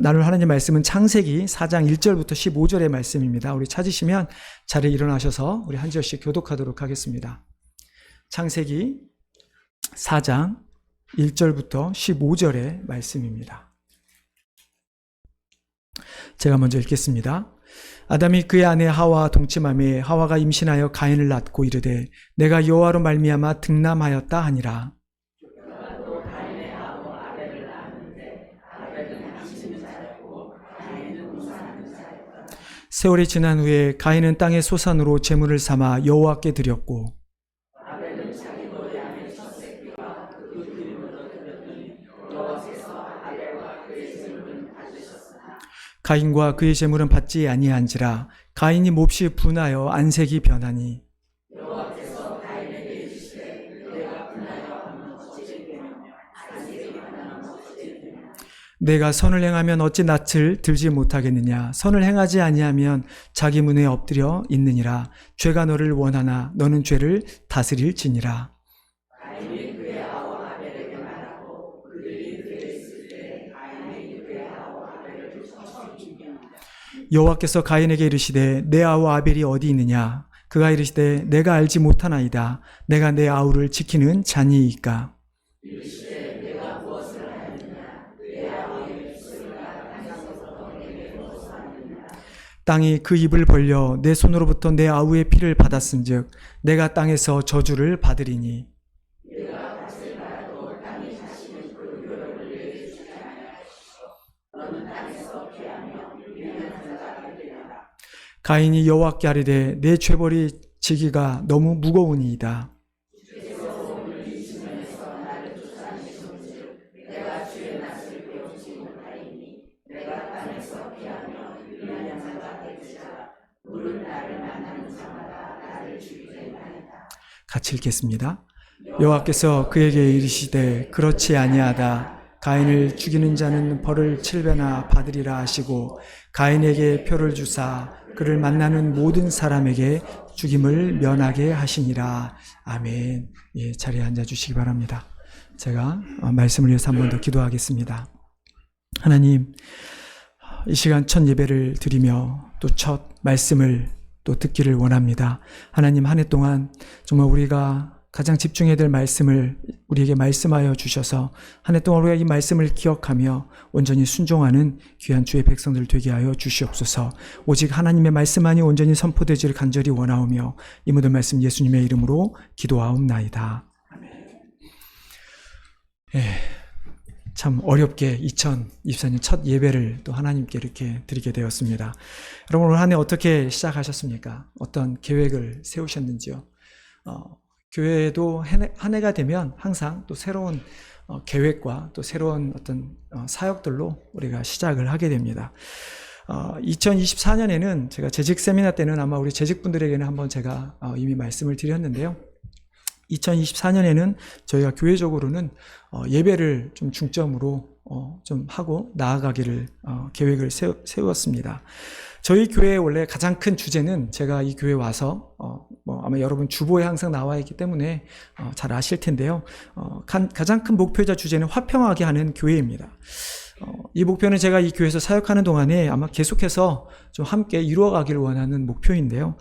나눌 하나님 말씀은 창세기 4장 1절부터 15절의 말씀입니다. 우리 찾으시면 자리에 일어나셔서 우리 한 절씩 교독하도록 하겠습니다. 창세기 4장 1절부터 15절의 말씀입니다. 제가 먼저 읽겠습니다. 아담이 그의 아내 하와와 동침하매 하와가 임신하여 가인을 낳고 이르되 내가 여호와로 말미암아 득남하였다 하니라. 세월이 지난 후에 가인은 땅의 소산으로 제물을 삼아 여호와께 드렸고 가인과 그의 제물은 받지 아니한지라. 가인이 몹시 분하여 안색이 변하니 내가 선을 행하면 어찌 낯을 들지 못하겠느냐. 선을 행하지 아니하면 자기 문에 엎드려 있느니라. 죄가 너를 원하나 너는 죄를 다스릴지니라. 여호와께서 가인에게 이르시되 내 아우 아벨이 어디 있느냐. 그가 이르시되 내가 알지 못하나이다. 내가 내 아우를 지키는 자니이까. 땅이 그 입을 벌려 내 손으로부터 내 아우의 피를 받았은즉 내가 땅에서 저주를 받으리니. 가인이 여호와께 아뢰되 내 죄벌이 지기가 너무 무거우니이다. 같이 읽겠습니다. 여호와께서 그에게 이르시되 그렇지 아니하다. 가인을 죽이는 자는 벌을 7배나 받으리라 하시고 가인에게 표를 주사 그를 만나는 모든 사람에게 죽임을 면하게 하시니라. 아멘. 예, 자리에 앉아주시기 바랍니다. 제가 말씀을 위해서 한 번 더 기도하겠습니다. 하나님, 이 시간 첫 예배를 드리며 또 첫 말씀을 또 듣기를 원합니다. 하나님, 한 해 동안 정말 우리가 가장 집중해야 될 말씀을 우리에게 말씀하여 주셔서 한 해 동안 우리가 이 말씀을 기억하며 온전히 순종하는 귀한 주의 백성들 되게 하여 주시옵소서. 오직 하나님의 말씀만이 온전히 선포되기를 간절히 원하오며 이 모든 말씀 예수님의 이름으로 기도하옵나이다. 아멘. 참 어렵게 2024년 첫 예배를 또 하나님께 이렇게 드리게 되었습니다. 여러분, 올 한 해 어떻게 시작하셨습니까? 어떤 계획을 세우셨는지요? 교회도 한 해가 되면 항상 또 새로운 계획과 또 새로운 어떤 사역들로 우리가 시작을 하게 됩니다. 2024년에는 제가 재직 세미나 때는 아마 우리 재직분들에게는 한번 제가 이미 말씀을 드렸는데요. 2024년에는 저희가 교회적으로는 예배를 좀 중점으로 좀 하고 나아가기를 계획을 세웠습니다. 저희 교회의 원래 가장 큰 주제는 제가 이 교회에 와서 아마 여러분 주보에 항상 나와 있기 때문에 잘 아실 텐데요. 가장 큰 목표이자 주제는 화평하게 하는 교회입니다. 이 목표는 제가 이 교회에서 사역하는 동안에 아마 계속해서 좀 함께 이루어가기를 원하는 목표인데요.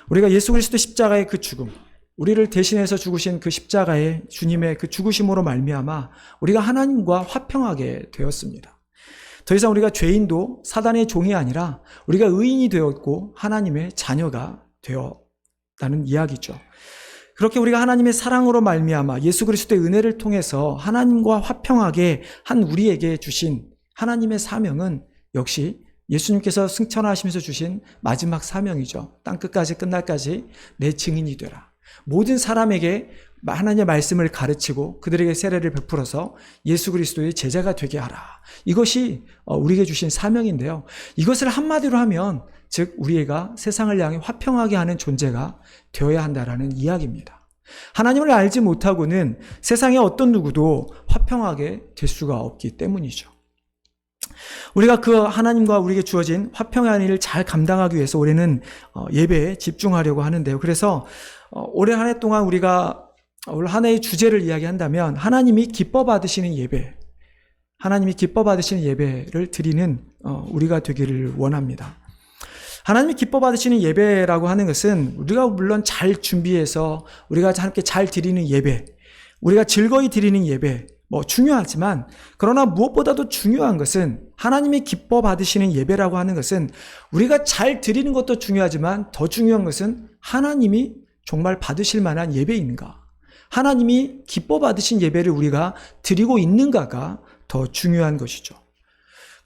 우리가 예수 그리스도 십자가의 그 죽음, 우리를 대신해서 죽으신 그 십자가의 주님의 그 죽으심으로 말미암아 우리가 하나님과 화평하게 되었습니다. 더 이상 우리가 죄인도 사단의 종이 아니라 우리가 의인이 되었고 하나님의 자녀가 되었다는 이야기죠. 그렇게 우리가 하나님의 사랑으로 말미암아 예수 그리스도의 은혜를 통해서 하나님과 화평하게 한 우리에게 주신 하나님의 사명은 역시 예수님께서 승천하시면서 주신 마지막 사명이죠. 땅끝까지 끝날까지 내 증인이 되라. 모든 사람에게 하나님의 말씀을 가르치고 그들에게 세례를 베풀어서 예수 그리스도의 제자가 되게 하라. 이것이 우리에게 주신 사명인데요. 이것을 한마디로 하면 즉 우리가 세상을 향해 화평하게 하는 존재가 되어야 한다라는 이야기입니다. 하나님을 알지 못하고는 세상의 어떤 누구도 화평하게 될 수가 없기 때문이죠. 우리가 그 하나님과 우리에게 주어진 화평한 일을 잘 감당하기 위해서 올해는 예배에 집중하려고 하는데요. 그래서 올해 한 해 동안 우리가 올 한 해의 주제를 이야기한다면 하나님이 기뻐 받으시는 예배, 하나님이 기뻐 받으시는 예배를 드리는 우리가 되기를 원합니다. 하나님이 기뻐 받으시는 예배라고 하는 것은 우리가 물론 잘 준비해서 우리가 함께 잘 드리는 예배, 우리가 즐거이 드리는 예배 중요하지만, 그러나 무엇보다도 중요한 것은 하나님이 기뻐 받으시는 예배라고 하는 것은 우리가 잘 드리는 것도 중요하지만 더 중요한 것은 하나님이 정말 받으실 만한 예배인가, 하나님이 기뻐 받으신 예배를 우리가 드리고 있는가가 더 중요한 것이죠.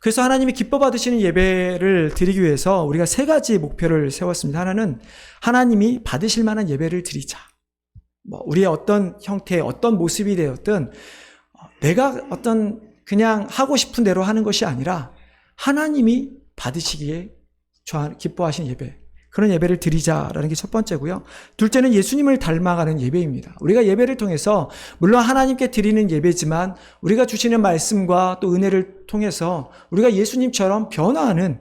그래서 하나님이 기뻐 받으시는 예배를 드리기 위해서 우리가 세 가지 목표를 세웠습니다. 하나는 하나님이 받으실 만한 예배를 드리자. 우리의 어떤 형태, 어떤 모습이 되었든 내가 어떤 그냥 하고 싶은 대로 하는 것이 아니라 하나님이 받으시기에 기뻐하신 예배, 그런 예배를 드리자라는 게 첫 번째고요. 둘째는 예수님을 닮아가는 예배입니다. 우리가 예배를 통해서 물론 하나님께 드리는 예배지만 우리가 주시는 말씀과 또 은혜를 통해서 우리가 예수님처럼 변화할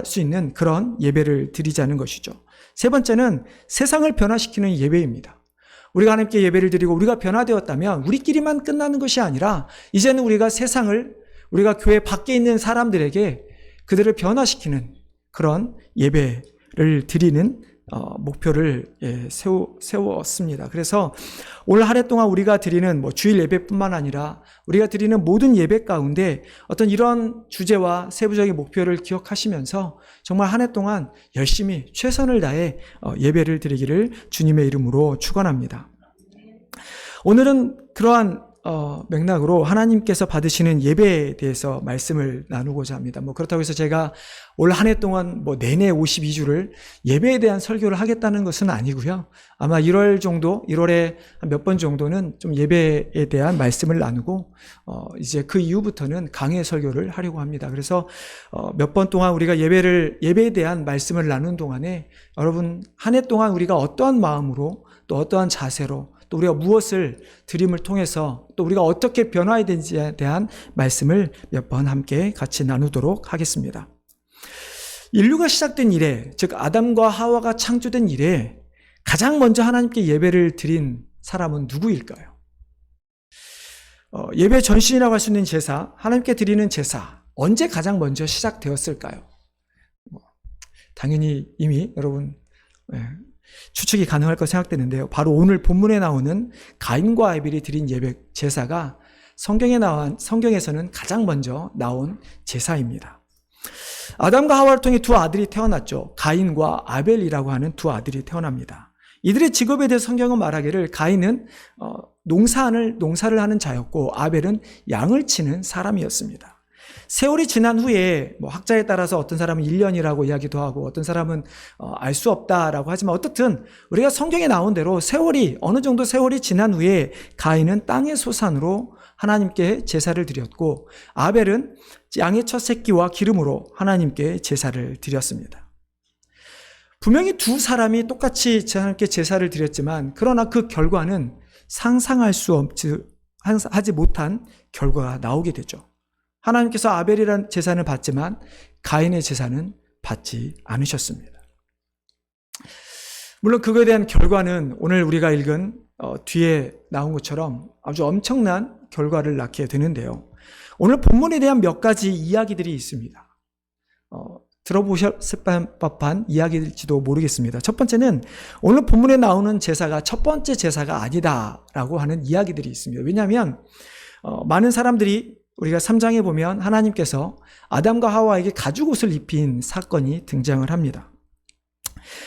수 있는 그런 예배를 드리자는 것이죠. 세 번째는 세상을 변화시키는 예배입니다. 우리가 하나님께 예배를 드리고 우리가 변화되었다면 우리끼리만 끝나는 것이 아니라 이제는 우리가 세상을, 우리가 교회 밖에 있는 사람들에게 그들을 변화시키는 그런 예배를 드리는 목표를 세웠습니다. 그래서 올 한 해 동안 우리가 드리는 주일 예배뿐만 아니라 우리가 드리는 모든 예배 가운데 어떤 이런 주제와 세부적인 목표를 기억하시면서 정말 한 해 동안 열심히 최선을 다해 예배를 드리기를 주님의 이름으로 축원합니다. 오늘은 그러한 맥락으로 하나님께서 받으시는 예배에 대해서 말씀을 나누고자 합니다. 그렇다고 해서 제가 올 한 해 동안 내내 52주를 예배에 대한 설교를 하겠다는 것은 아니고요. 아마 1월에 몇 번 정도는 좀 예배에 대한 말씀을 나누고 이제 그 이후부터는 강해 설교를 하려고 합니다. 그래서 몇 번 동안 우리가 예배에 대한 말씀을 나눈 동안에 여러분 한 해 동안 우리가 어떠한 마음으로 또 어떠한 자세로 또 우리가 무엇을 드림을 통해서 또 우리가 어떻게 변화해야 되는지에 대한 말씀을 몇 번 함께 같이 나누도록 하겠습니다. 인류가 시작된 이래, 즉 아담과 하와가 창조된 이래 가장 먼저 하나님께 예배를 드린 사람은 누구일까요? 예배 전신이라고 할 수 있는 제사, 하나님께 드리는 제사, 언제 가장 먼저 시작되었을까요? 당연히 이미 여러분 추측이 가능할 것 생각되는데요. 바로 오늘 본문에 나오는 가인과 아벨이 드린 예배 제사가 성경에서는 가장 먼저 나온 제사입니다. 아담과 하와를 통해 두 아들이 태어났죠. 가인과 아벨이라고 하는 두 아들이 태어납니다. 이들의 직업에 대해 성경은 말하기를 가인은 농사를 하는 자였고 아벨은 양을 치는 사람이었습니다. 세월이 지난 후에 학자에 따라서 어떤 사람은 1년이라고 이야기도 하고 어떤 사람은 알 수 없다라고 하지만 어떻든 우리가 성경에 나온 대로 어느 정도 세월이 지난 후에 가인은 땅의 소산으로 하나님께 제사를 드렸고 아벨은 양의 첫 새끼와 기름으로 하나님께 제사를 드렸습니다. 분명히 두 사람이 똑같이 하나님께 제사를 드렸지만 그러나 그 결과는 하지 못한 결과가 나오게 되죠. 하나님께서 아벨이라는 제사는 받지만 가인의 제사는 받지 않으셨습니다. 물론 그거에 대한 결과는 오늘 우리가 읽은 뒤에 나온 것처럼 아주 엄청난 결과를 낳게 되는데요. 오늘 본문에 대한 몇 가지 이야기들이 있습니다. 들어보셨을 법한 이야기일지도 모르겠습니다. 첫 번째는 오늘 본문에 나오는 제사가 첫 번째 제사가 아니다라고 하는 이야기들이 있습니다. 왜냐하면 많은 사람들이 우리가 3장에 보면 하나님께서 아담과 하와에게 가죽옷을 입힌 사건이 등장을 합니다.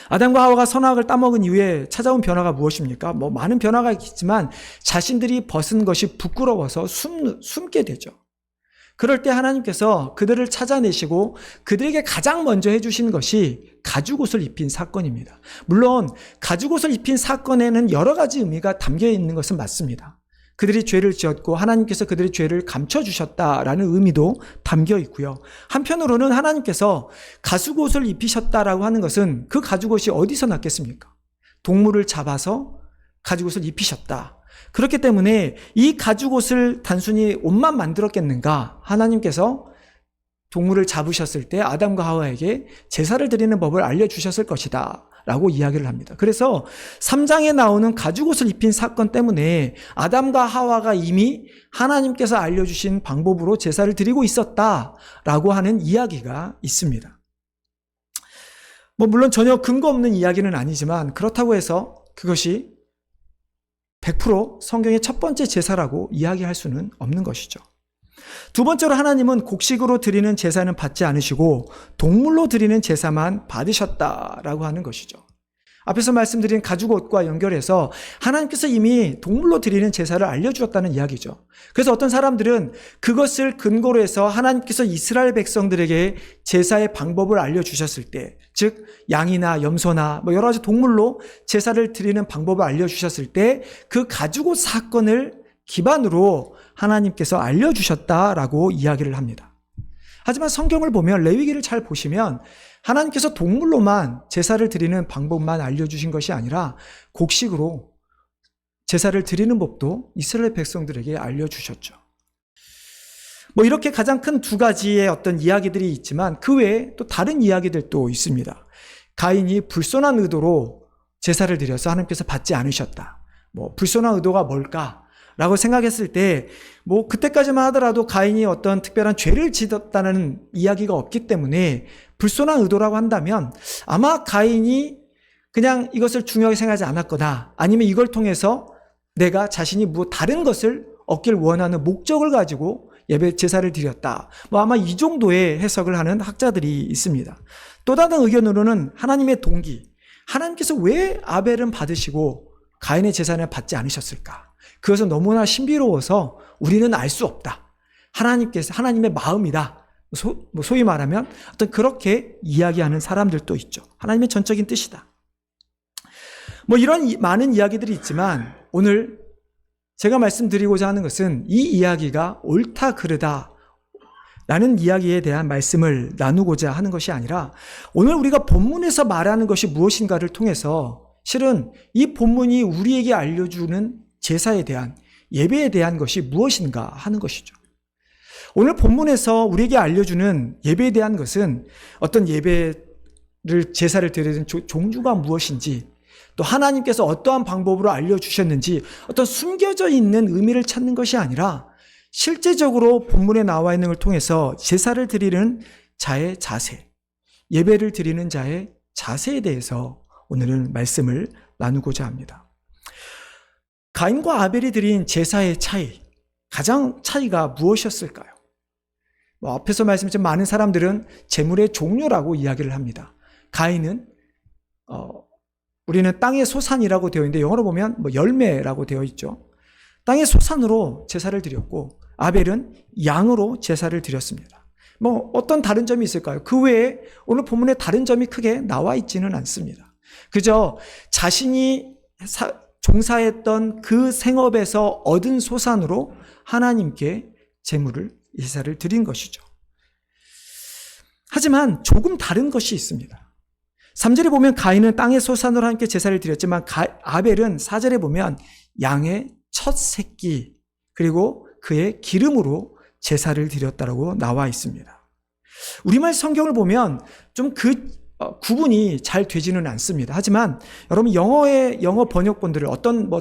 아담과 하와가 선악을 따먹은 이후에 찾아온 변화가 무엇입니까? 많은 변화가 있지만 자신들이 벗은 것이 부끄러워서 숨게 되죠. 그럴 때 하나님께서 그들을 찾아내시고 그들에게 가장 먼저 해주신 것이 가죽옷을 입힌 사건입니다. 물론 가죽옷을 입힌 사건에는 여러 가지 의미가 담겨 있는 것은 맞습니다. 그들이 죄를 지었고 하나님께서 그들의 죄를 감춰주셨다라는 의미도 담겨 있고요. 한편으로는 하나님께서 가죽옷을 입히셨다라고 하는 것은 그 가죽옷이 어디서 났겠습니까? 동물을 잡아서 가죽옷을 입히셨다. 그렇기 때문에 이 가죽옷을 단순히 옷만 만들었겠는가? 하나님께서 동물을 잡으셨을 때 아담과 하와에게 제사를 드리는 법을 알려주셨을 것이다 라고 이야기를 합니다. 그래서 3장에 나오는 가죽옷을 입힌 사건 때문에 아담과 하와가 이미 하나님께서 알려주신 방법으로 제사를 드리고 있었다라고 하는 이야기가 있습니다. 물론 전혀 근거 없는 이야기는 아니지만 그렇다고 해서 그것이 100% 성경의 첫 번째 제사라고 이야기할 수는 없는 것이죠. 두 번째로 하나님은 곡식으로 드리는 제사는 받지 않으시고 동물로 드리는 제사만 받으셨다라고 하는 것이죠. 앞에서 말씀드린 가죽옷과 연결해서 하나님께서 이미 동물로 드리는 제사를 알려주었다는 이야기죠. 그래서 어떤 사람들은 그것을 근거로 해서 하나님께서 이스라엘 백성들에게 제사의 방법을 알려주셨을 때, 즉 양이나 염소나 여러 가지 동물로 제사를 드리는 방법을 알려주셨을 때 그 가죽옷 사건을 기반으로 하나님께서 알려주셨다라고 이야기를 합니다. 하지만 성경을 보면 레위기를 잘 보시면 하나님께서 동물로만 제사를 드리는 방법만 알려주신 것이 아니라 곡식으로 제사를 드리는 법도 이스라엘 백성들에게 알려주셨죠. 이렇게 가장 큰 두 가지의 어떤 이야기들이 있지만 그 외에 또 다른 이야기들도 있습니다. 가인이 불손한 의도로 제사를 드려서 하나님께서 받지 않으셨다. 불손한 의도가 뭘까? 라고 생각했을 때, 그때까지만 하더라도 가인이 어떤 특별한 죄를 지었다는 이야기가 없기 때문에 불손한 의도라고 한다면 아마 가인이 그냥 이것을 중요하게 생각하지 않았거나 아니면 이걸 통해서 내가 자신이 다른 것을 얻길 원하는 목적을 가지고 예배 제사를 드렸다. 아마 이 정도의 해석을 하는 학자들이 있습니다. 또 다른 의견으로는 하나님의 동기, 하나님께서 왜 아벨은 받으시고 가인의 제사는 받지 않으셨을까? 그것은 너무나 신비로워서 우리는 알 수 없다. 하나님의 마음이다. 소위 말하면 어떤 그렇게 이야기하는 사람들도 있죠. 하나님의 전적인 뜻이다. 이런 많은 이야기들이 있지만 오늘 제가 말씀드리고자 하는 것은 이 이야기가 옳다 그르다 라는 이야기에 대한 말씀을 나누고자 하는 것이 아니라 오늘 우리가 본문에서 말하는 것이 무엇인가를 통해서 실은 이 본문이 우리에게 알려주는 제사에 대한, 예배에 대한 것이 무엇인가 하는 것이죠. 오늘 본문에서 우리에게 알려주는 예배에 대한 것은 어떤 제사를 드리는 종류가 무엇인지, 또 하나님께서 어떠한 방법으로 알려주셨는지 어떤 숨겨져 있는 의미를 찾는 것이 아니라 실제적으로 본문에 나와 있는 걸 통해서 제사를 드리는 자의 자세, 예배를 드리는 자의 자세에 대해서 오늘은 말씀을 나누고자 합니다. 가인과 아벨이 드린 제사의 차이, 가장 차이가 무엇이었을까요? 앞에서 말씀드린 많은 사람들은 제물의 종류라고 이야기를 합니다. 가인은 우리는 땅의 소산이라고 되어 있는데 영어로 보면 열매라고 되어 있죠. 땅의 소산으로 제사를 드렸고 아벨은 양으로 제사를 드렸습니다. 어떤 다른 점이 있을까요? 그 외에 오늘 본문에 다른 점이 크게 나와 있지는 않습니다. 그저 자신이 종사했던 그 생업에서 얻은 소산으로 하나님께 제사를 드린 것이죠. 하지만 조금 다른 것이 있습니다. 3절에 보면 가인은 땅의 소산으로 하나님께 제사를 드렸지만 아벨은 4절에 보면 양의 첫 새끼 그리고 그의 기름으로 제사를 드렸다고 나와 있습니다. 우리말 성경을 보면 좀 구분이 잘 되지는 않습니다. 하지만 여러분 영어 번역본들을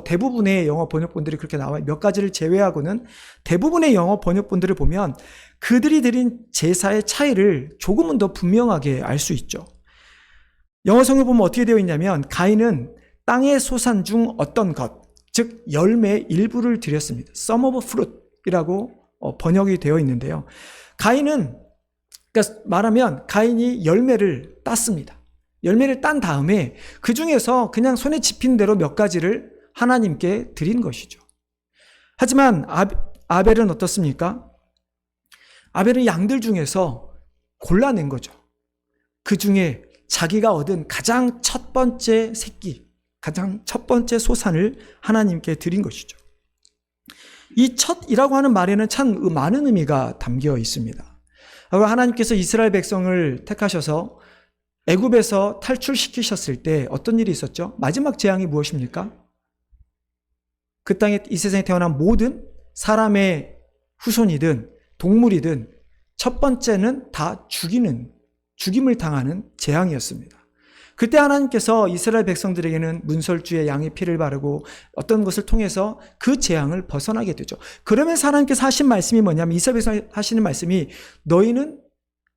대부분의 영어 번역본들이 그렇게 나와요. 몇 가지를 제외하고는 대부분의 영어 번역본들을 보면 그들이 드린 제사의 차이를 조금은 더 분명하게 알 수 있죠. 영어 성경 보면 어떻게 되어 있냐면 가인은 땅의 소산 중 어떤 것, 즉 열매의 일부를 드렸습니다. Some of fruit이라고 번역이 되어 있는데요. 그러니까 말하면 가인이 열매를 땄습니다. 열매를 딴 다음에 그 중에서 그냥 손에 집힌 대로 몇 가지를 하나님께 드린 것이죠. 하지만 아벨은 어떻습니까? 아벨은 양들 중에서 골라낸 거죠. 그 중에 자기가 얻은 가장 첫 번째 새끼, 가장 첫 번째 소산을 하나님께 드린 것이죠. 이 첫이라고 하는 말에는 참 많은 의미가 담겨 있습니다. 하나님께서 이스라엘 백성을 택하셔서 애굽에서 탈출시키셨을 때 어떤 일이 있었죠? 마지막 재앙이 무엇입니까? 그 땅에 이 세상에 태어난 모든 사람의 후손이든 동물이든 첫 번째는 다 죽임을 당하는 재앙이었습니다. 그때 하나님께서 이스라엘 백성들에게는 문설주에 양의 피를 바르고 어떤 것을 통해서 그 재앙을 벗어나게 되죠. 그러면서 하나님께서 하신 말씀이 뭐냐면, 이스라엘 백성 하시는 말씀이 너희는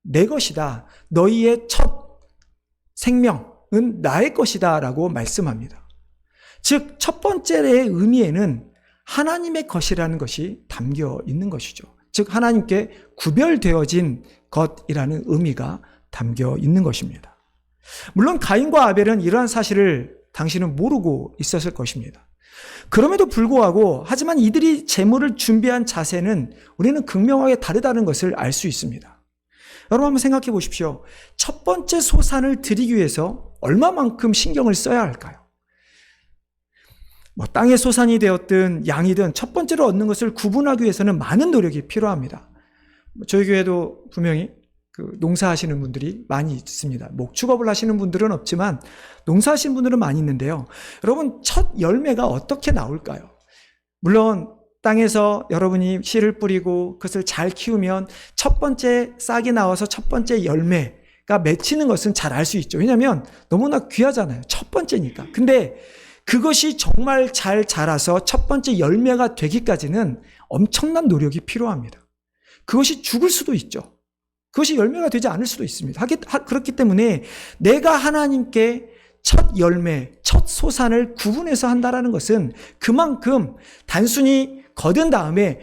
내 것이다. 너희의 첫 생명은 나의 것이다 라고 말씀합니다. 즉, 첫 번째의 의미에는 하나님의 것이라는 것이 담겨 있는 것이죠. 즉, 하나님께 구별되어진 것이라는 의미가 담겨 있는 것입니다. 물론 가인과 아벨은 이러한 사실을 당신은 모르고 있었을 것입니다. 그럼에도 불구하고, 하지만 이들이 제물을 준비한 자세는 우리는 극명하게 다르다는 것을 알 수 있습니다. 여러분 한번 생각해 보십시오. 첫 번째 소산을 드리기 위해서 얼마만큼 신경을 써야 할까요? 땅의 소산이 되었든 양이든 첫 번째로 얻는 것을 구분하기 위해서는 많은 노력이 필요합니다. 저희 교회도 분명히 농사하시는 분들이 많이 있습니다. 목축업을 하시는 분들은 없지만 농사하시는 분들은 많이 있는데요. 여러분, 첫 열매가 어떻게 나올까요? 물론 땅에서 여러분이 씨를 뿌리고 그것을 잘 키우면 첫 번째 싹이 나와서 첫 번째 열매가 맺히는 것은 잘 알 수 있죠. 왜냐하면 너무나 귀하잖아요. 첫 번째니까. 근데 그것이 정말 잘 자라서 첫 번째 열매가 되기까지는 엄청난 노력이 필요합니다. 그것이 죽을 수도 있죠. 그것이 열매가 되지 않을 수도 있습니다. 그렇기 때문에 내가 하나님께 첫 열매, 첫 소산을 구분해서 한다는 것은 그만큼 단순히 거둔 다음에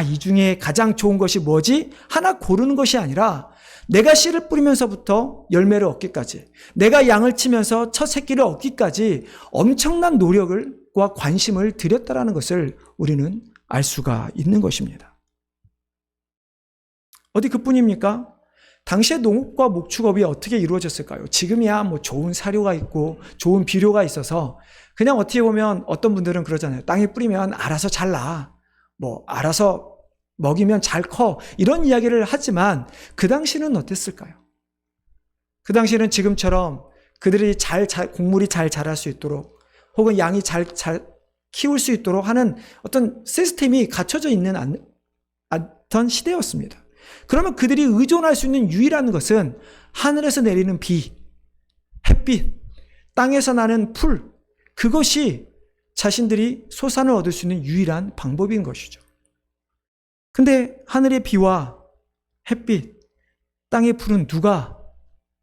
이 중에 가장 좋은 것이 뭐지? 하나 고르는 것이 아니라 내가 씨를 뿌리면서부터 열매를 얻기까지, 내가 양을 치면서 첫 새끼를 얻기까지 엄청난 노력과 관심을 들였다는 것을 우리는 알 수가 있는 것입니다. 어디 그뿐입니까? 당시의 농업과 목축업이 어떻게 이루어졌을까요? 지금이야 좋은 사료가 있고 좋은 비료가 있어서 그냥 어떻게 보면 어떤 분들은 그러잖아요. 땅에 뿌리면 알아서 잘 나. 알아서 먹이면 잘 커. 이런 이야기를 하지만 그 당시는 어땠을까요? 그 당시는 지금처럼 그들이 곡물이 잘 자랄 수 있도록 혹은 양이 잘 키울 수 있도록 하는 어떤 시스템이 갖춰져 있는 않던 시대였습니다. 그러면 그들이 의존할 수 있는 유일한 것은 하늘에서 내리는 비, 햇빛, 땅에서 나는 풀, 그것이 자신들이 소산을 얻을 수 있는 유일한 방법인 것이죠. 근데 하늘의 비와 햇빛, 땅의 풀은 누가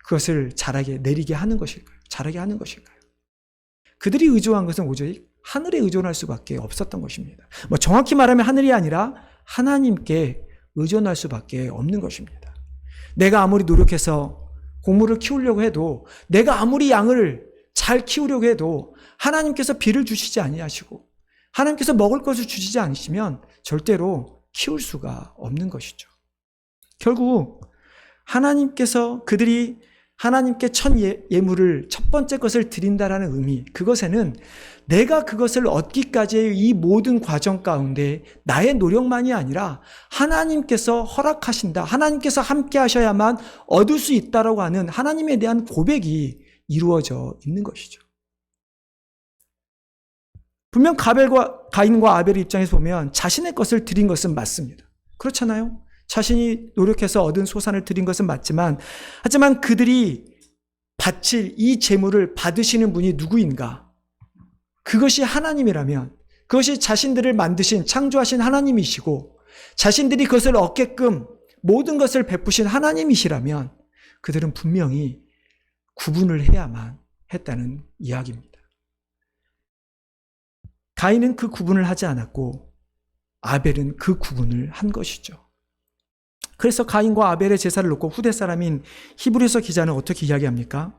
그것을 내리게 하는 것일까요? 자라게 하는 것일까요? 그들이 의존한 것은 오직 하늘에 의존할 수밖에 없었던 것입니다. 정확히 말하면 하늘이 아니라 하나님께 의존할 수밖에 없는 것입니다. 내가 아무리 노력해서 곡물을 키우려고 해도, 내가 아무리 양을 잘 키우려고 해도 하나님께서 비를 주시지 아니하시고 하나님께서 먹을 것을 주시지 않으시면 절대로 키울 수가 없는 것이죠. 결국 하나님께서 그들이 하나님께 첫 예물을 첫 번째 것을 드린다라는 의미, 그것에는 내가 그것을 얻기까지의 이 모든 과정 가운데 나의 노력만이 아니라 하나님께서 허락하신다, 하나님께서 함께 하셔야만 얻을 수 있다라고 하는 하나님에 대한 고백이 이루어져 있는 것이죠. 분명 가인과 아벨의 입장에서 보면 자신의 것을 드린 것은 맞습니다. 그렇잖아요? 자신이 노력해서 얻은 소산을 드린 것은 맞지만, 하지만 그들이 바칠 이 재물을 받으시는 분이 누구인가? 그것이 하나님이라면, 그것이 자신들을 만드신 창조하신 하나님이시고 자신들이 그것을 얻게끔 모든 것을 베푸신 하나님이시라면 그들은 분명히 구분을 해야만 했다는 이야기입니다. 가인은 그 구분을 하지 않았고 아벨은 그 구분을 한 것이죠. 그래서 가인과 아벨의 제사를 놓고 후대 사람인 히브리서 기자는 어떻게 이야기합니까?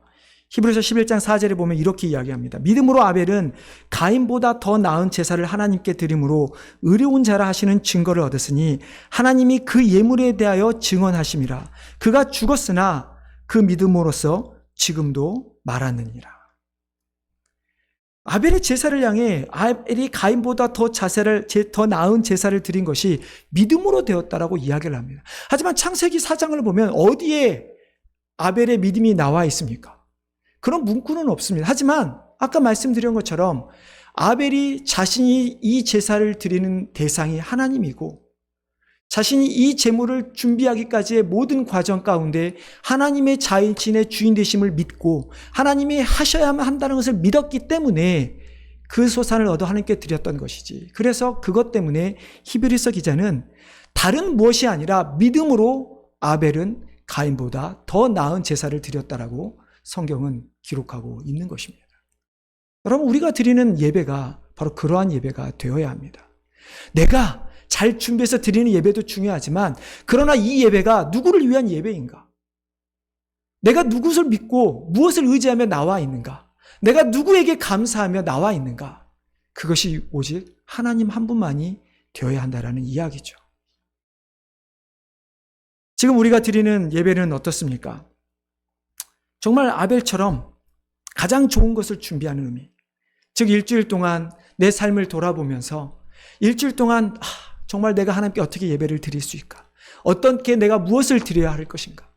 히브리서 11장 4절에 보면 이렇게 이야기합니다. 믿음으로 아벨은 가인보다 더 나은 제사를 하나님께 드림으로 의로운 자라 하시는 증거를 얻었으니 하나님이 그 예물에 대하여 증언하심이라. 그가 죽었으나 그 믿음으로써 지금도 말하느니라. 아벨의 제사를 향해 아벨이 가인보다 더 나은 제사를 드린 것이 믿음으로 되었다라고 이야기를 합니다. 하지만 창세기 4장을 보면 어디에 아벨의 믿음이 나와 있습니까? 그런 문구는 없습니다. 하지만 아까 말씀드린 것처럼 아벨이 자신이 이 제사를 드리는 대상이 하나님이고 자신이 이 제물을 준비하기까지의 모든 과정 가운데 하나님의 자신의 주인 되심을 믿고 하나님이 하셔야만 한다는 것을 믿었기 때문에 그 소산을 얻어 하나님께 드렸던 것이지. 그래서 그것 때문에 히브리서 기자는 다른 무엇이 아니라 믿음으로 아벨은 가인보다 더 나은 제사를 드렸다라고 성경은 기록하고 있는 것입니다. 여러분, 우리가 드리는 예배가 바로 그러한 예배가 되어야 합니다. 내가 잘 준비해서 드리는 예배도 중요하지만 그러나 이 예배가 누구를 위한 예배인가? 내가 누구를 믿고 무엇을 의지하며 나와 있는가? 내가 누구에게 감사하며 나와 있는가? 그것이 오직 하나님 한 분만이 되어야 한다라는 이야기죠. 지금 우리가 드리는 예배는 어떻습니까? 정말 아벨처럼 가장 좋은 것을 준비하는 의미. 즉 일주일 동안 내 삶을 돌아보면서 일주일 동안 정말 내가 하나님께 어떻게 예배를 드릴 수 있을까? 어떻게 내가 무엇을 드려야 할 것인가?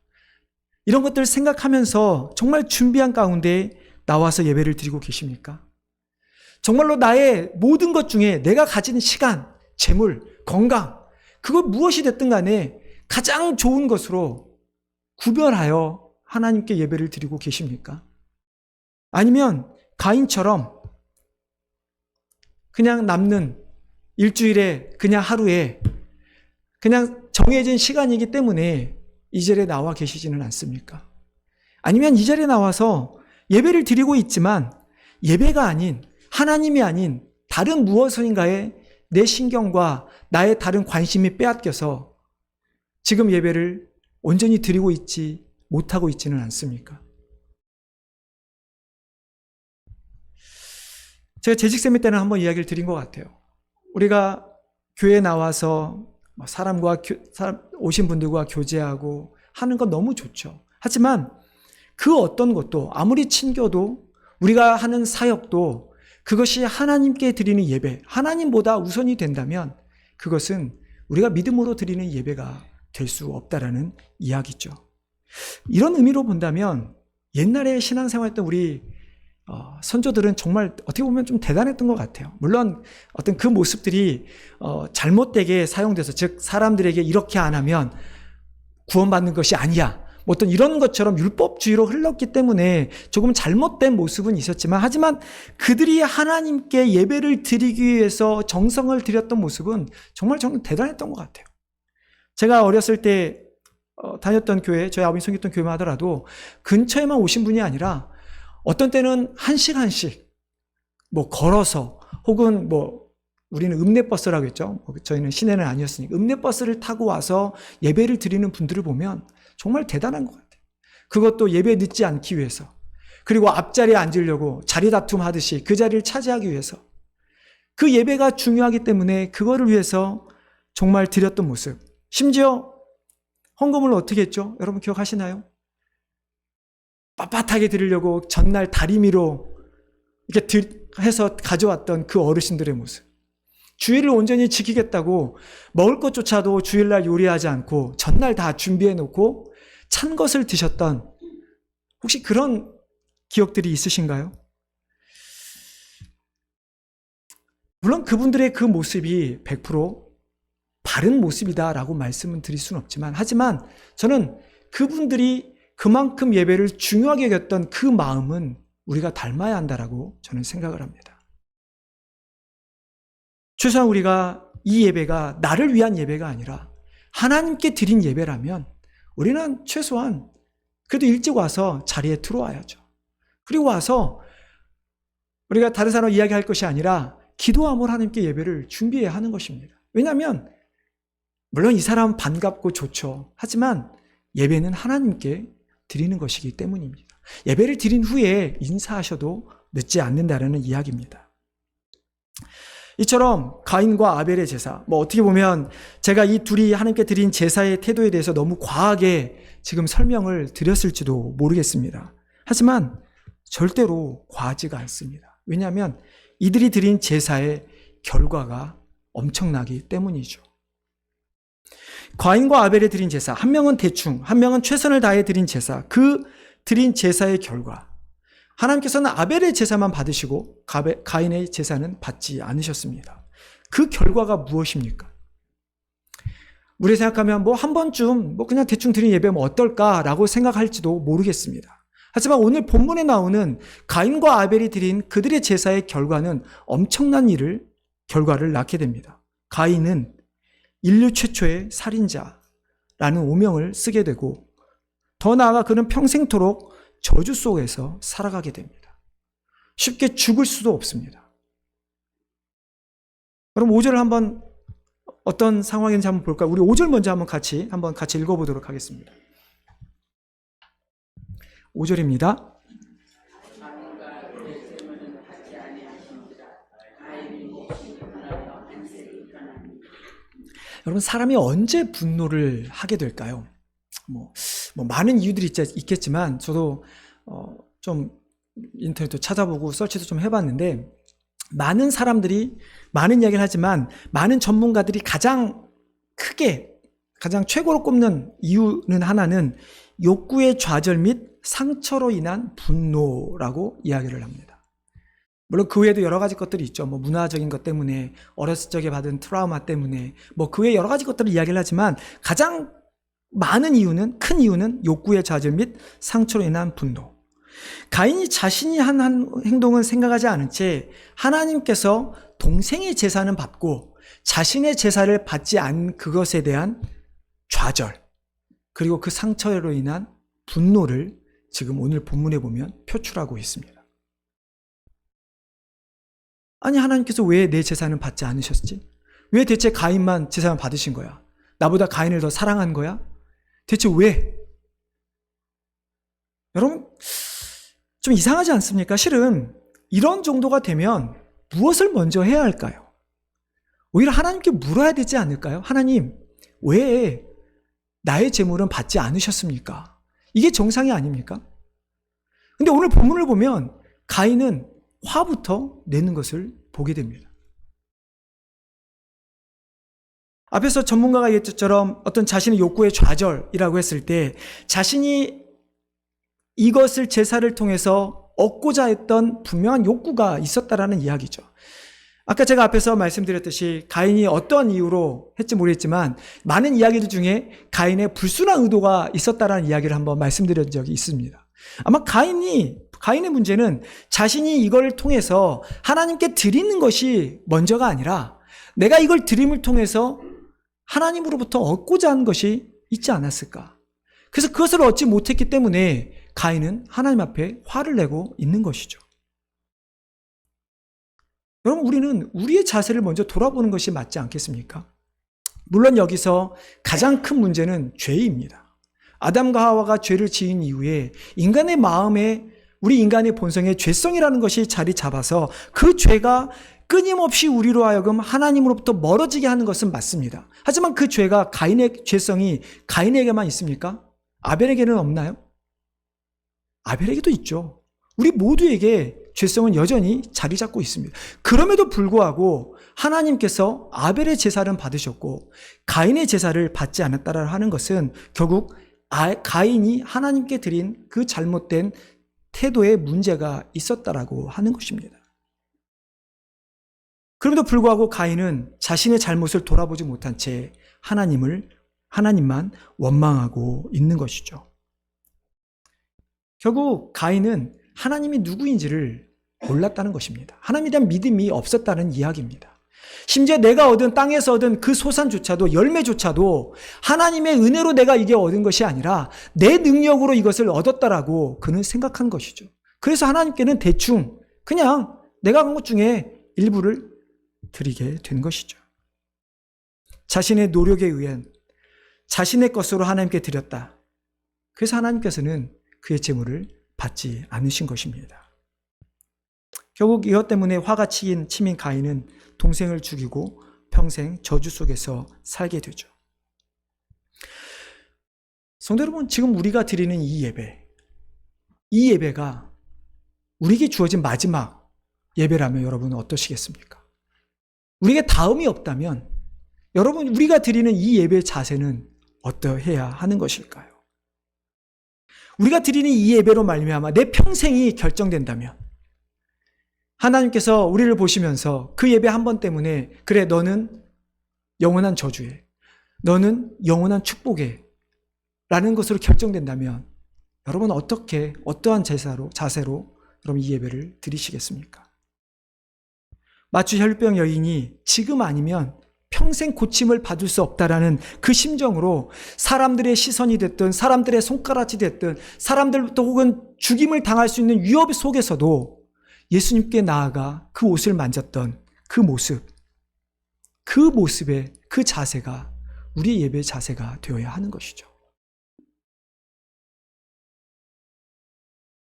이런 것들을 생각하면서 정말 준비한 가운데 나와서 예배를 드리고 계십니까? 정말로 나의 모든 것 중에 내가 가진 시간, 재물, 건강, 그것 무엇이 됐든 간에 가장 좋은 것으로 구별하여 하나님께 예배를 드리고 계십니까? 아니면 가인처럼 그냥 남는 일주일에 그냥 하루에 그냥 정해진 시간이기 때문에 이 자리에 나와 계시지는 않습니까? 아니면 이 자리에 나와서 예배를 드리고 있지만 예배가 아닌 하나님이 아닌 다른 무엇인가에 내 신경과 나의 다른 관심이 빼앗겨서 지금 예배를 온전히 드리고 있지 못하고 있지는 않습니까? 제가 재직세미 때는 한번 이야기를 드린 것 같아요. 우리가 교회에 나와서 오신 분들과 교제하고 하는 건 너무 좋죠. 하지만 그 어떤 것도 아무리 친교도 우리가 하는 사역도 그것이 하나님께 드리는 예배, 하나님보다 우선이 된다면 그것은 우리가 믿음으로 드리는 예배가 될 수 없다라는 이야기죠. 이런 의미로 본다면 옛날에 신앙생활했던 우리 선조들은 정말 어떻게 보면 좀 대단했던 것 같아요. 물론 어떤 그 모습들이 잘못되게 사용돼서, 즉 사람들에게 이렇게 안 하면 구원받는 것이 아니야, 뭐 어떤 이런 것처럼 율법주의로 흘렀기 때문에 조금 잘못된 모습은 있었지만, 하지만 그들이 하나님께 예배를 드리기 위해서 정성을 들였던 모습은 정말 대단했던 것 같아요. 제가 어렸을 때 다녔던 교회, 저희 아버지 섬겼던 교회만 하더라도 근처에만 오신 분이 아니라 어떤 때는 한 시간씩 뭐 걸어서, 혹은 뭐 우리는 읍내버스라고 했죠. 저희는 시내는 아니었으니까 읍내버스를 타고 와서 예배를 드리는 분들을 보면 정말 대단한 것 같아요. 그것도 예배 늦지 않기 위해서, 그리고 앞자리에 앉으려고 자리 다툼 하듯이 그 자리를 차지하기 위해서, 그 예배가 중요하기 때문에 그거를 위해서 정말 드렸던 모습. 심지어 헌금을 어떻게 했죠? 여러분 기억하시나요? 빳빳하게 드리려고 전날 다리미로 이렇게 해서 가져왔던 그 어르신들의 모습. 주일을 온전히 지키겠다고 먹을 것조차도 주일날 요리하지 않고 전날 다 준비해 놓고 찬 것을 드셨던, 혹시 그런 기억들이 있으신가요? 물론 그분들의 그 모습이 100% 바른 모습이다라고 말씀은 드릴 수는 없지만, 하지만 저는 그분들이 그만큼 예배를 중요하게 여겼던 그 마음은 우리가 닮아야 한다라고 저는 생각을 합니다. 최소한 우리가 이 예배가 나를 위한 예배가 아니라 하나님께 드린 예배라면 우리는 최소한 그래도 일찍 와서 자리에 들어와야죠. 그리고 와서 우리가 다른 사람 이야기할 것이 아니라 기도함으로 하나님께 예배를 준비해야 하는 것입니다. 왜냐하면 물론 이 사람은 반갑고 좋죠. 하지만 예배는 하나님께 드리는 것이기 때문입니다. 예배를 드린 후에 인사하셔도 늦지 않는다는 이야기입니다. 이처럼 가인과 아벨의 제사, 어떻게 보면 제가 이 둘이 하나님께 드린 제사의 태도에 대해서 너무 과하게 지금 설명을 드렸을지도 모르겠습니다. 하지만 절대로 과하지가 않습니다. 왜냐하면 이들이 드린 제사의 결과가 엄청나기 때문이죠. 가인과 아벨이 드린 제사, 한 명은 대충, 한 명은 최선을 다해 드린 제사, 그 드린 제사의 결과, 하나님께서는 아벨의 제사만 받으시고 가인의 제사는 받지 않으셨습니다. 그 결과가 무엇입니까? 우리 생각하면 뭐 한 번쯤 뭐 그냥 대충 드린 예배면 어떨까라고 생각할지도 모르겠습니다. 하지만 오늘 본문에 나오는 가인과 아벨이 드린 그들의 제사의 결과는 엄청난 결과를 낳게 됩니다. 가인은 인류 최초의 살인자라는 오명을 쓰게 되고 더 나아가 그는 평생토록 저주 속에서 살아가게 됩니다. 쉽게 죽을 수도 없습니다. 그럼 5절을 한번 어떤 상황인지 한번 볼까요? 우리 5절 먼저 한번 같이 읽어보도록 하겠습니다. 5절입니다. 여러분, 사람이 언제 분노를 하게 될까요? 뭐 많은 이유들이 있겠지만 저도 좀 인터넷도 찾아보고 서치도 좀 해봤는데, 많은 사람들이 많은 이야기를 하지만 많은 전문가들이 가장 최고로 꼽는 이유는 하나는 욕구의 좌절 및 상처로 인한 분노라고 이야기를 합니다. 물론 그 외에도 여러 가지 것들이 있죠. 뭐 문화적인 것 때문에, 어렸을 적에 받은 트라우마 때문에, 뭐 그 외에 여러 가지 것들을 이야기를 하지만 가장 큰 이유는 욕구의 좌절 및 상처로 인한 분노. 가인이 자신이 한 행동은 생각하지 않은 채 하나님께서 동생의 제사는 받고 자신의 제사를 받지 않은 그것에 대한 좌절, 그리고 그 상처로 인한 분노를 지금 오늘 본문에 보면 표출하고 있습니다. 아니, 하나님께서 왜 내 제사는 받지 않으셨지? 왜 대체 가인만 제사만 받으신 거야? 나보다 가인을 더 사랑한 거야? 대체 왜? 여러분, 좀 이상하지 않습니까? 실은 이런 정도가 되면 무엇을 먼저 해야 할까요? 오히려 하나님께 물어야 되지 않을까요? 하나님, 왜 나의 제물은 받지 않으셨습니까? 이게 정상이 아닙니까? 근데 오늘 본문을 보면 가인은 화부터 내는 것을 보게 됩니다. 앞에서 전문가가 얘기했던 것처럼 어떤 자신의 욕구의 좌절이라고 했을 때 자신이 이것을 제사를 통해서 얻고자 했던 분명한 욕구가 있었다라는 이야기죠. 아까 제가 앞에서 말씀드렸듯이 가인이 어떤 이유로 했지 모르겠지만 많은 이야기들 중에 가인의 불순한 의도가 있었다라는 이야기를 한번 말씀드린 적이 있습니다. 아마 가인의 문제는 자신이 이걸 통해서 하나님께 드리는 것이 먼저가 아니라 내가 이걸 드림을 통해서 하나님으로부터 얻고자 하는 것이 있지 않았을까. 그래서 그것을 얻지 못했기 때문에 가인은 하나님 앞에 화를 내고 있는 것이죠. 여러분, 우리는 우리의 자세를 먼저 돌아보는 것이 맞지 않겠습니까? 물론 여기서 가장 큰 문제는 죄입니다. 아담과 하와가 죄를 지은 이후에 인간의 마음에, 우리 인간의 본성에 죄성이라는 것이 자리 잡아서 그 죄가 끊임없이 우리로 하여금 하나님으로부터 멀어지게 하는 것은 맞습니다. 하지만 그 죄가, 가인의 죄성이 가인에게만 있습니까? 아벨에게는 없나요? 아벨에게도 있죠. 우리 모두에게 죄성은 여전히 자리 잡고 있습니다. 그럼에도 불구하고 하나님께서 아벨의 제사를 받으셨고 가인의 제사를 받지 않았다라고 하는 것은 결국 가인이 하나님께 드린 그 잘못된 태도에 문제가 있었다라고 하는 것입니다. 그럼에도 불구하고 가인은 자신의 잘못을 돌아보지 못한 채 하나님만 원망하고 있는 것이죠. 결국 가인은 하나님이 누구인지를 몰랐다는 것입니다. 하나님에 대한 믿음이 없었다는 이야기입니다. 심지어 내가 얻은, 땅에서 얻은 그 소산조차도, 열매조차도 하나님의 은혜로 내가 이게 얻은 것이 아니라 내 능력으로 이것을 얻었다라고 그는 생각한 것이죠. 그래서 하나님께는 대충 그냥 내가 한 것 중에 일부를 드리게 된 것이죠. 자신의 노력에 의한 자신의 것으로 하나님께 드렸다. 그래서 하나님께서는 그의 재물을 받지 않으신 것입니다. 결국 이것 때문에 화가 치민 가인은 동생을 죽이고 평생 저주 속에서 살게 되죠. 성도 여러분, 지금 우리가 드리는 이 예배가 우리에게 주어진 마지막 예배라면 여러분은 어떠시겠습니까? 우리에게 다음이 없다면 여러분, 우리가 드리는 이 예배의 자세는 어떠해야 하는 것일까요? 우리가 드리는 이 예배로 말미암아 내 평생이 결정된다면 하나님께서 우리를 보시면서 그 예배 한 번 때문에 그래, 너는 영원한 저주에, 너는 영원한 축복에 라는 것으로 결정된다면 여러분 어떠한 자세로 여러분 이 예배를 드리시겠습니까? 마취 혈병 여인이 지금 아니면 평생 고침을 받을 수 없다라는 그 심정으로 사람들의 시선이 됐든 사람들의 손가락이 됐든 사람들부터 혹은 죽임을 당할 수 있는 위협 속에서도 예수님께 나아가 그 옷을 만졌던 그 모습의 그 자세가 우리의 예배의 자세가 되어야 하는 것이죠.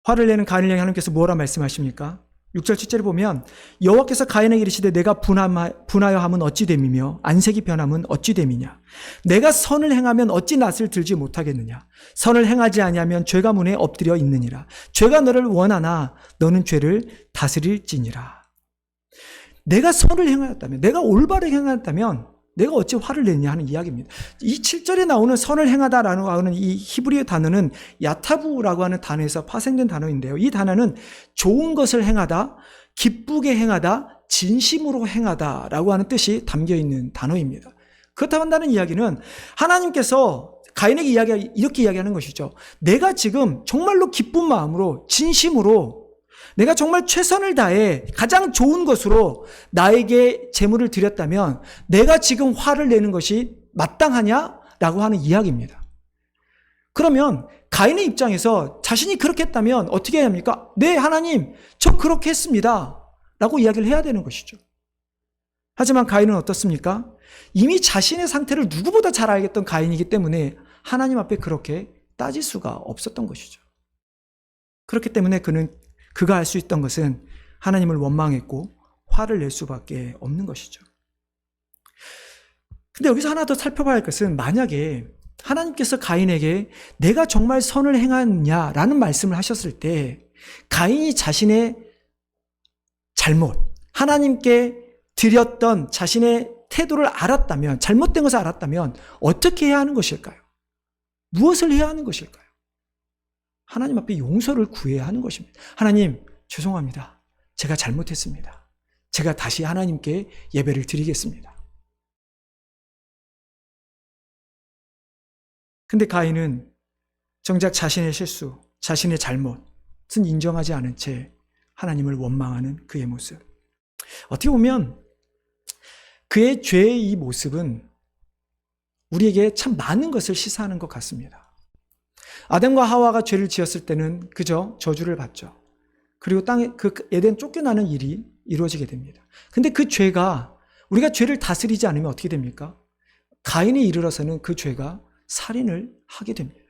화를 내는 가인을 향해 하나님께서 뭐라 말씀하십니까? 6절 7절에 보면 여호와께서 가인에게 이르시되 내가 분하여 함은 어찌 됨이며 안색이 변함은 어찌 됨이냐. 내가 선을 행하면 어찌 낯을 들지 못하겠느냐. 선을 행하지 아니하면 죄가 문에 엎드려 있느니라. 죄가 너를 원하나 너는 죄를 다스릴지니라. 내가 선을 행하였다면, 내가 올바르게 행하였다면 내가 어찌 화를 내느냐 하는 이야기입니다. 이 7절에 나오는 선을 행하다라고 하는 이 히브리어 단어는 야타부라고 하는 단어에서 파생된 단어인데요. 이 단어는 좋은 것을 행하다, 기쁘게 행하다, 진심으로 행하다라고 하는 뜻이 담겨있는 단어입니다. 그렇다고 한다는 이야기는 하나님께서 가인에게 이렇게 이야기하는 것이죠. 내가 지금 정말로 기쁜 마음으로 진심으로 내가 정말 최선을 다해 가장 좋은 것으로 나에게 제물을 드렸다면 내가 지금 화를 내는 것이 마땅하냐라고 하는 이야기입니다. 그러면 가인의 입장에서 자신이 그렇게 했다면 어떻게 해야 합니까? 네, 하나님, 저 그렇게 했습니다 라고 이야기를 해야 되는 것이죠. 하지만 가인은 어떻습니까? 이미 자신의 상태를 누구보다 잘 알겠던 가인이기 때문에 하나님 앞에 그렇게 따질 수가 없었던 것이죠. 그렇기 때문에 그가 할 수 있던 것은 하나님을 원망했고 화를 낼 수밖에 없는 것이죠. 근데 여기서 하나 더 살펴봐야 할 것은 만약에 하나님께서 가인에게 내가 정말 선을 행하느냐라는 말씀을 하셨을 때 가인이 자신의 잘못, 하나님께 드렸던 자신의 태도를 알았다면, 잘못된 것을 알았다면 어떻게 해야 하는 것일까요? 무엇을 해야 하는 것일까요? 하나님 앞에 용서를 구해야 하는 것입니다. 하나님, 죄송합니다. 제가 잘못했습니다. 제가 다시 하나님께 예배를 드리겠습니다. 근데 가인은 정작 자신의 실수, 자신의 잘못은 인정하지 않은 채 하나님을 원망하는 그의 모습. 어떻게 보면 그의 죄의 이 모습은 우리에게 참 많은 것을 시사하는 것 같습니다. 아담과 하와가 죄를 지었을 때는 그저 저주를 받죠. 그리고 땅에 그 에덴 쫓겨나는 일이 이루어지게 됩니다. 근데 그 죄가 우리가 죄를 다스리지 않으면 어떻게 됩니까? 가인에 이르러서는 그 죄가 살인을 하게 됩니다.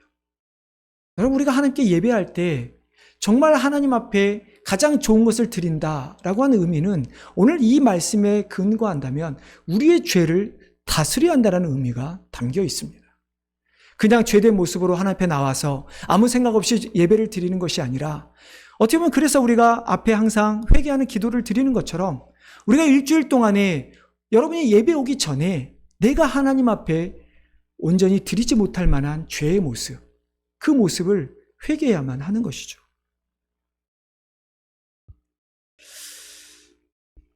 여러분, 우리가 하나님께 예배할 때 정말 하나님 앞에 가장 좋은 것을 드린다라고 하는 의미는 오늘 이 말씀에 근거한다면 우리의 죄를 다스려야 한다는 의미가 담겨 있습니다. 그냥 죄된 모습으로 하나님 앞에 나와서 아무 생각 없이 예배를 드리는 것이 아니라 어떻게 보면 그래서 우리가 앞에 항상 회개하는 기도를 드리는 것처럼 우리가 일주일 동안에 여러분이 예배 오기 전에 내가 하나님 앞에 온전히 드리지 못할 만한 죄의 모습, 그 모습을 회개해야만 하는 것이죠.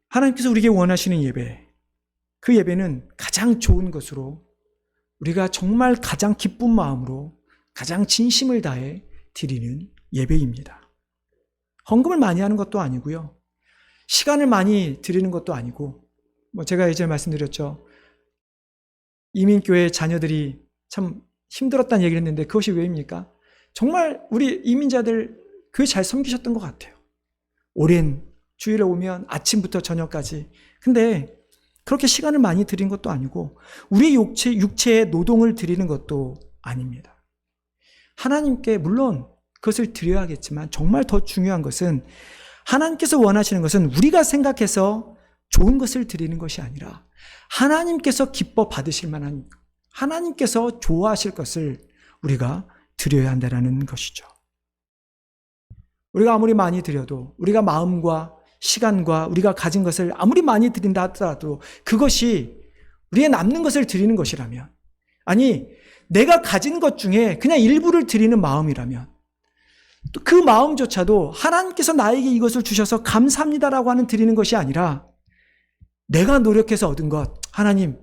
하나님께서 우리에게 원하시는 예배, 그 예배는 가장 좋은 것으로 우리가 정말 가장 기쁜 마음으로 가장 진심을 다해 드리는 예배입니다. 헌금을 많이 하는 것도 아니고요. 시간을 많이 드리는 것도 아니고, 제가 예전에 말씀드렸죠. 이민교회 자녀들이 참 힘들었다는 얘기를 했는데 그것이 왜입니까? 정말 우리 이민자들 교회 잘 섬기셨던 것 같아요. 오랜 주일에 오면 아침부터 저녁까지. 근데 그렇게 시간을 많이 드린 것도 아니고 우리의 육체의 노동을 드리는 것도 아닙니다. 하나님께 물론 그것을 드려야겠지만 정말 더 중요한 것은 하나님께서 원하시는 것은 우리가 생각해서 좋은 것을 드리는 것이 아니라 하나님께서 기뻐 받으실 만한, 하나님께서 좋아하실 것을 우리가 드려야 한다는 것이죠. 우리가 아무리 많이 드려도 우리가 마음과 시간과 우리가 가진 것을 아무리 많이 드린다 하더라도 그것이 우리의 남는 것을 드리는 것이라면, 아니 내가 가진 것 중에 그냥 일부를 드리는 마음이라면 또 그 마음조차도 하나님께서 나에게 이것을 주셔서 감사합니다라고 하는 드리는 것이 아니라 내가 노력해서 얻은 것, 하나님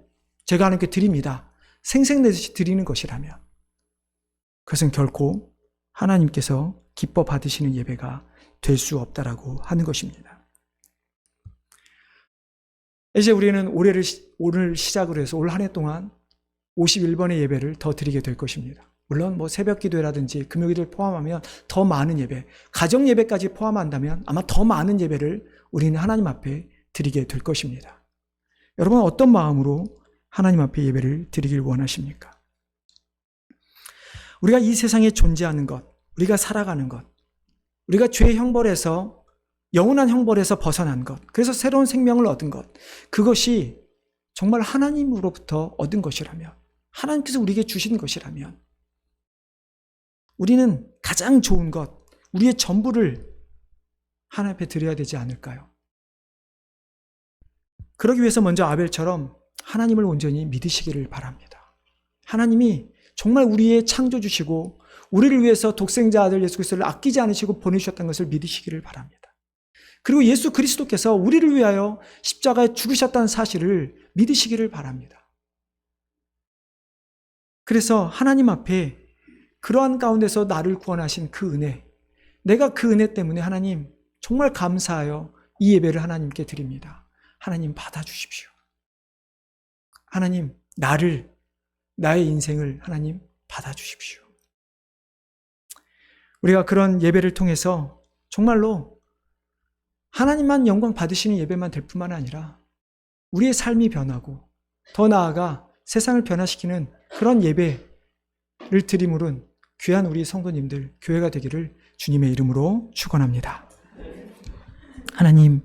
제가 하나님께 드립니다. 생색내듯이 드리는 것이라면 그것은 결코 하나님께서 기뻐 받으시는 예배가 될 수 없다라고 하는 것입니다. 이제 우리는 오늘 시작으로 해서 올 한 해 동안 51번의 예배를 더 드리게 될 것입니다. 물론 새벽 기도회라든지 금요일을 포함하면 더 많은 예배, 가정 예배까지 포함한다면 아마 더 많은 예배를 우리는 하나님 앞에 드리게 될 것입니다. 여러분 어떤 마음으로 하나님 앞에 예배를 드리길 원하십니까? 우리가 이 세상에 존재하는 것, 우리가 살아가는 것, 우리가 죄의 형벌에서 영원한 형벌에서 벗어난 것, 그래서 새로운 생명을 얻은 것, 그것이 정말 하나님으로부터 얻은 것이라면, 하나님께서 우리에게 주신 것이라면 우리는 가장 좋은 것, 우리의 전부를 하나님 앞에 드려야 되지 않을까요? 그러기 위해서 먼저 아벨처럼 하나님을 온전히 믿으시기를 바랍니다. 하나님이 정말 우리의 창조주시고 우리를 위해서 독생자 아들 예수 그리스도를 아끼지 않으시고 보내주셨다는 것을 믿으시기를 바랍니다. 그리고 예수 그리스도께서 우리를 위하여 십자가에 죽으셨다는 사실을 믿으시기를 바랍니다. 그래서 하나님 앞에 그러한 가운데서 나를 구원하신 그 은혜, 내가 그 은혜 때문에 하나님 정말 감사하여 이 예배를 하나님께 드립니다. 하나님 받아주십시오. 하나님 나의 인생을 하나님 받아주십시오. 우리가 그런 예배를 통해서 정말로 하나님만 영광 받으시는 예배만 될 뿐만 아니라 우리의 삶이 변하고 더 나아가 세상을 변화시키는 그런 예배를 드림으로는 귀한 우리 성도님들 교회가 되기를 주님의 이름으로 축원합니다. 하나님